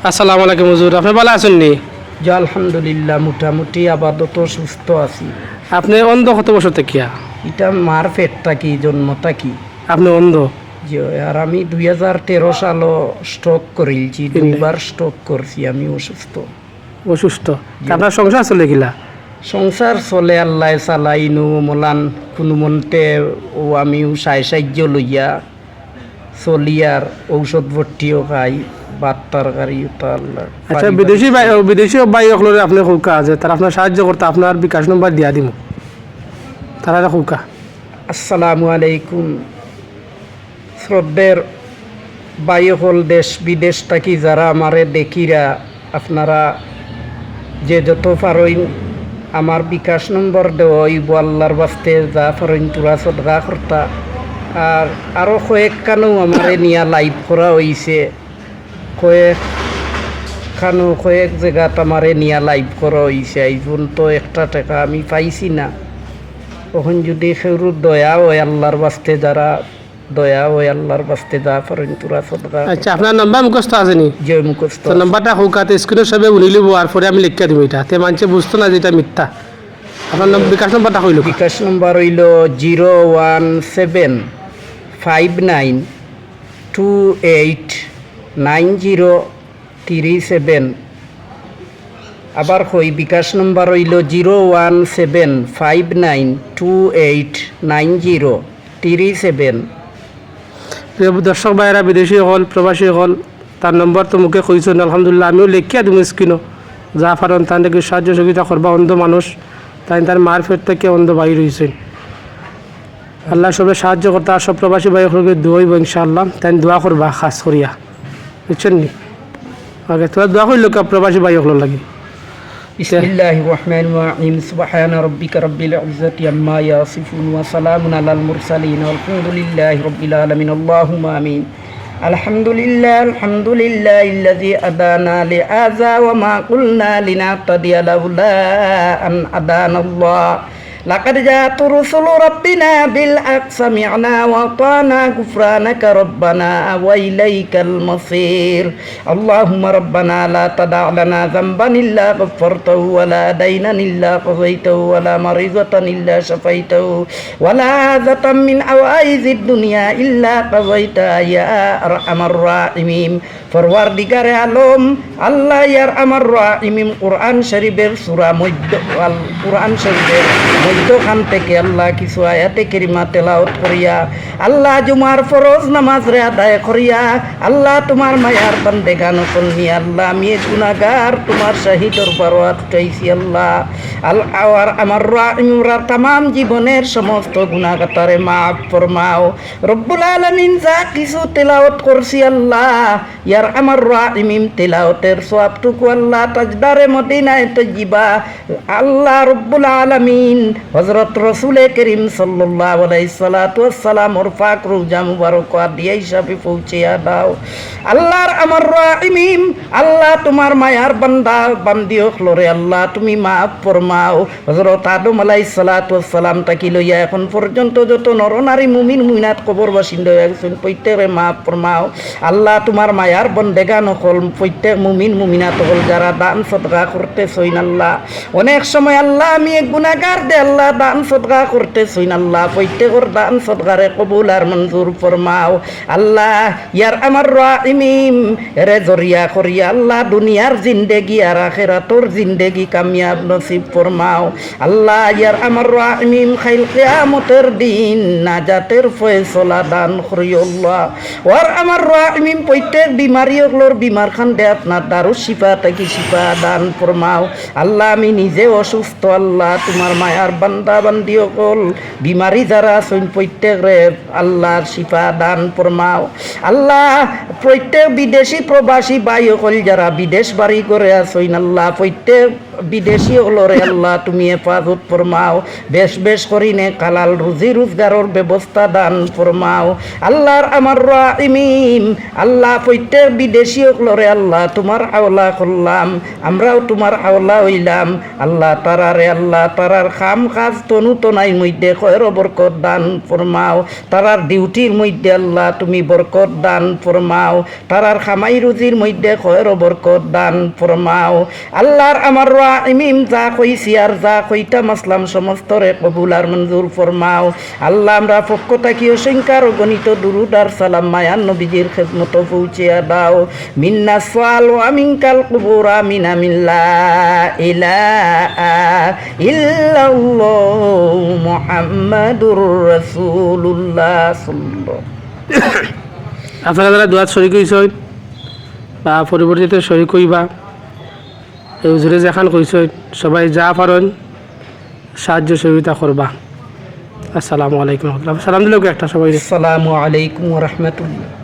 আসসালামু আলাইকুম হুজুর, আপনি ভালো আছেন নি? যে আলহামদুলিল্লাহ মোটামুটি আপাতত সুস্থ আছি। আপনি অন্ধ কত বছর থেকে? এটা মার পেটটা কি জন্মটা কি আপনি অন্ধ? যে আর আমি 2013 সালও স্ট্রোক করেছি, দুইবার স্ট্রোক করছি, আমি অসুস্থ। অসুস্থ? আপনার সংসার চলে গিলা? সংসার চলে আল্লাহ চালাইনু মলান কোনো মনতে ও আমিও সাহায্য লইয়া চলি আর ঔষধ ভর্তিও খাই, ভাত তরকারি আল্লাহ। আচ্ছা, বিদেশি ভাই সকলের আপনি খুকা আছে, তারা আপনার সাহায্য করতে আপনার বিকাশ নম্বর দিয়া দিব, তারা খুকা। আসসালামু আলাইকুম। শ্রদ্ধের বায়ুহল দেশ বিদেশ থাকি যারা আমারে দেখিরা, আপনারা যে যত পারইন আমার বিকাশ নম্বর দেওয়া হইব, আল্লাহর বাস্তে যা পারইন তোরা সদগা কর্তা। আর আরও কয়েকখানো আমারে নিয়া লাইভ করা হইছে, কয়েক জায়গাত আমারে নিয়া লাইভ করা হইছে। এই পর্যন্ত একটা টাকা আমি পাইছি না। তখন যদি সেরু দয়া হয় আল্লাহর বাস্তে, যারা দয়া হয় আল্লাহর বাস্তে যা পারেন তোরা সদকা। আচ্ছা, আপনার নাম্বার মুখস্থ আছে নি? যে মুখস্থ নাম্বারটা হুকাতে স্ক্রিনের সবে উনি লিব, আর পরে আমি লিখে দিব। এটা তে মানুষে বুঝতো না যে এটা মিথ্যা। আপনার বিকাশ নম্বরটা হইল? বিকাশ নম্বর হইল 01759289037। আবার কই, বিকাশ নম্বর হইল 01759289037। প্রিয় দর্শক ভাইয়েরা, বিদেশি হল প্রবাসী হল, তার নম্বর তো মুখে কইছেন, আলহামদুলিল্লাহ আমিও লেখিয়া দিব স্ক্রিনও। যা পারেন তার নাকি সাহায্য সহযোগিতা করবা। অন্ধ মানুষ, তাই তার মার পেট থেকে অন্ধ বাইর হয়েছেন। আল্লাহ সবে সাহায্য করতে, আর সব প্রবাসী ভাই সকলকে দোয়াইব ইনশাআল্লাহ। তাই দোয়া করবা খাস করিয়া, বুঝছেন নি? ওকে, তোরা দোয়া করল প্রবাসী ভাই সকল লাগি। বিসমিল্লাহির রহমানির রহিম। সুবহানা রাব্বিকা রাব্বিল ইজ্জাতি আম্মা ইয়াসিফুন ওয়া সালামুন আলাল মুরসালিন ওয়ালহামদুলিল্লাহি রাব্বিল আলামিন। আল্লাহুম্মা আমিন। আলহামদুলিল্লাহিল্লাযী আদানা লিহাযা ওয়া মা কুলনা লিনাহতাদিয়া লাউলা আন আদানাল্লাহ। লাকাদ জাআত রুসুলু রাব্বিনা বিল হক সামি'না ওয়া আতানা গুফরানাকা রাব্বানা ওয়া ইলাইকাল মাসির। আল্লাহুম্মা রাব্বানা লা তাদা' লানা যামবান ইল্লা গফফারতাহু ওয়া লা দাইনান ইল্লা কাযাইতাহু ওয়া লা মারিদাতান ইল্লা শাফাইতাহু ওয়া লা হাজাতাম মিন আওয়াইজিদ দুনিয়া ইল্লা কাযাইতাহা ইয়া আরহামার রাহিমিন। পরওয়ারদিগারে আলম আল্লাহ ইয়ার আমার রাহিমিন, কোরআন শরীফের সূরা কোরআন শরীফের মধ্যখান থেকে আল্লাহ কিছু আয়াতে কারিমা তেলাওয়াত করিয়া আল্লাহ জুমার ফরজ নামাজ রে আদায় করিয়া আল্লাহ তোমার মায়ার বান্দেগান করনি। আল্লাহ আমি গুনাহগার তোমার শাহিদর বরওয়াত চাইছি। আল্লাহ আর আমার রাহিমরা तमाम জীবনের সমস্ত গুনাহগাতারে মাফ ফরমাও রব্বুল আলামিন। যা কিছু তেলাওয়াত করছি আল্লাহ ইয়ার আমার রাহিমিন, তেলাওয়াতের সওয়াবটুকু আল্লাহ তাজদারে মদিনায় তাইয়্যিবা আল্লাহ রব্বুল আলামিন হযরত রাসূল করিম সাল্লাল্লাহু আলাইহি সাল্লাতু ওয়াসসালাম ওর পাক রওজা মুবারক দিয়ে হিসাবে পৌঁছিয়া দাও। আল্লাহর আমার রাহিমিন, আল্লাহ তোমার মায়ার বান্দা বান্দিও খলরে আল্লাহ তুমি মাফ ফরমাও। হযরত আদম আলাইহিস সালাতু ওয়াসসালাম তাকি লইয়া এখন পর্যন্ত যত নরনারী মুমিন মুমিনাত কবর বাসিন্দা হয়েছেন প্রত্যেকে মাফ ফরমাও। আল্লাহ তোমার মায়ার বন্দেগান হল প্রত্যেক মুমিন মুমিনাত হল যারা দান সদকা করতেছেন আল্লাহ। অনেক সময় আল্লাহ আমি এক গুনাহগার দে আল্লাহ দান সদকা করতেছেন আল্লাহ, প্রত্যেকের দান সদকারে কবুল আর মঞ্জুর ফরমাও। আল্লাহ ইয়ার আমার রাহিমিন রে জরিয়া করিয়া আল্লাহ দুনিয়ার জিন্দেগি আর আখিরাতর জিন্দেগি কামিয়াব নসিব ফরমাও। আল্লাহ ইয়ার আমার রাহিমিন খাইল কিয়ামতের দিন নাজাতের ফয়সালা দান করিও আল্লাহ। আর আমার রাহিমিন প্রত্যেক বিমারি হলোর বিমার খান দে আপনার দারু শিফা থেকে শিফা দান ফরমাও। আল্লাহ আমি নিজে অসুস্থ আল্লাহ তোমার মায়ার বান্দা বান্দি হল বিমারি যারা আছেন প্রত্যেক রে আল্লাহর শিফা দান ফরমাও। আল্লাহ প্রত্যেক বিদেশি প্রবাসী ভাই হল যারা বিদেশ বাড়ি করে আছেন আল্লাহ প্রত্যেক বিদেশি হলরে আল্লাহ তুমি হেফাজত ফরমাও, বেশ বেশ করিনে কালাল রুজি রোজগারের ব্যবস্থা দান ফরমাও। আল্লাহর আমার রাহিমিম আল্লাহ প্রত্যেক বিদেশি হলরে আল্লাহ তোমার হাওলা করলাম, আমরাও তোমার হাওলা হইলাম। আল্লাহ তারারে আল্লাহ তারার খাম কাজ তনু তনাই মধ্যে খয়ের বরকত দান ফরমাও, তারার ডিউটির মধ্যে আল্লাহ তুমি বরকত দান ফরমাও, তারার খামাই রুজির মধ্যে খয়ের বরকত দান ফরমাও। আল্লাহর আমার রাহিমিম যা কইছি আর যা কইতা মাসলাম সমস্তরে কবুল আর মঞ্জুর ফরমাও। আল্লাহ আমরা পক্ষ থাকি অসংখ্যার গণিত দুরুদ আর সালাম মায়ান নবীজির খেদমত পৌঁছিয়া দাও। মিন্না সাল ওয়া মিনকাল কুবুর আমিন আমিল্লা ইলাহা ইল্লাল্লাহ মুহাম্মাদুর রাসূলুল্লাহ সাল্লাল্লাহু। আপনারা যারা দোয়াত শরিক হইছেন বা পরবর্তীতে শরিক হইবা, এই হুজুরে যেখান কইছেন সবাই যা পারেন সাহায্য সহযোগিতা করবা। আসসালামু আলাইকুম। সালাম দিলেও একটা সবাই। আসসালামু আলাইকুম ওয়া রাহমাতুল্লাহ।